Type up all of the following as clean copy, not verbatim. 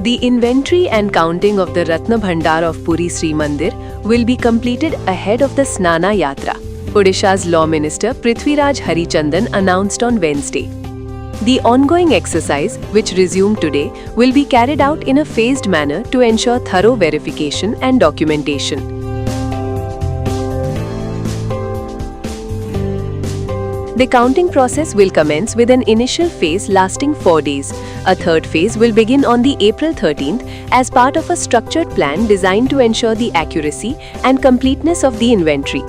The inventory and counting of the Ratna Bhandar of Puri Sri Mandir will be completed ahead of the Snana Yatra, Odisha's Law Minister Prithviraj Harichandan announced on Wednesday. The ongoing exercise, which resumed today, will be carried out in a phased manner to ensure thorough verification and documentation. The counting process will commence with an initial phase lasting 4 days. A third phase will begin on the April 13th as part of a structured plan designed to ensure the accuracy and completeness of the inventory.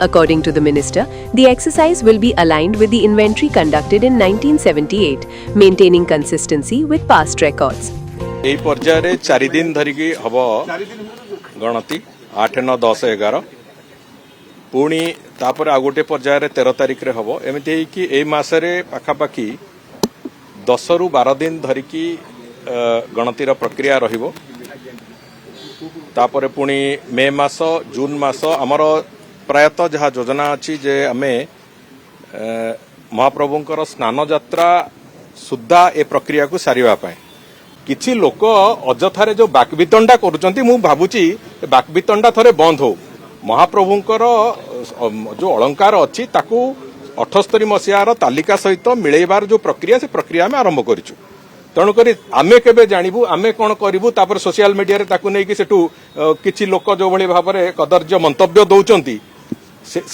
According to the minister, the exercise will be aligned with the inventory conducted in 1978, maintaining consistency with past records. এই পর্যায়ে 4 দিন ধরিকি হব গণতি 8 9 10 11 পুনি তারপরে আর গোটে পর্যায়ে 13 তারিখে হব এমতি কি এই মাসরে পাখাপাখি 10 রু 12 দিন ধরিকি গণতির প্রক্রিয়া রহিব তারপরে পুনি মে মাস জুন মাস আমার প্রায়ত যাহা যোজনা আছে যে আমি মহাপ্রভুঙ্কর স্নান যাত্রা সুদ্ধা এ প্রক্রিয়াକୁ সারিবা পাই কিছু লোক অযথারে যে বাকবিতণ্ডা করুচন্তি মু ভাবুছি বাকবিতণ্ডা থরে বন্ধ হো মহাপ্রভুঙ্কর যে অলঙ্কার অছি তাকু 78 মସିହାର তালিকা সহিত মিলাইবার যে প্রক্রিয়া সে প্রক্রিয়া আমি আরম্ভ করিছু তেণুকরি আমি কেবে জানিবু আমি কোন করিবু তারপরে সোশিয়াল মিডিয়ারে তাকু নেইকি সেটু কিছু লোক যেভাবে ভাবে কদর্য মন্তব্য দৌচন্তি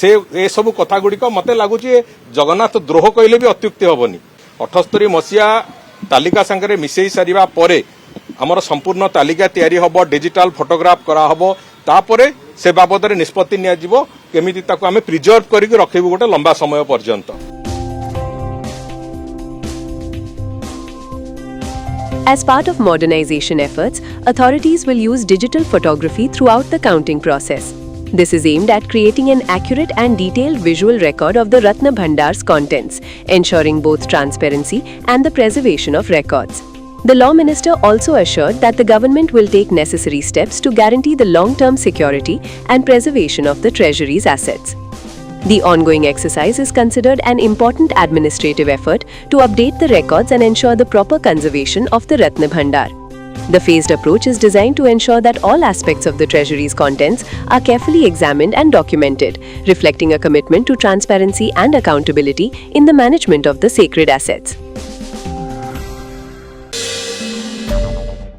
সে এসবু কথা গুড়িক মতে লাগুଛି জগন্নাথ দ্রোহ কইলে বি অত্যুক্তি হবনি 78 মସିହା তালিকা সাংরে মিশাই সারিবা পরে আমার সম্পূর্ণ তালিকা তৈরি হব ডিজিটাল ফটোগ্রাফ করা হব তারপরে সে বাবদরে নিষ্পত্তি নিয়াଯିବ কেমিতি তাকু আমি প্রিজর্ভ করিকি রখিবু গোটে লম্বা সময় পর্যন্ত As part of modernization efforts, authorities will use digital photography throughout the counting process. This is aimed at creating an accurate and detailed visual record of the Ratna Bhandar's contents, ensuring both transparency and the preservation of records. The Law Minister also assured that the government will take necessary steps to guarantee the long-term security and preservation of the Treasury's assets. The ongoing exercise is considered an important administrative effort to update the records and ensure the proper conservation of the Ratna Bhandar. The phased approach is designed to ensure that all aspects of the Treasury's contents are carefully examined and documented, reflecting a commitment to transparency and accountability in the management of the sacred assets.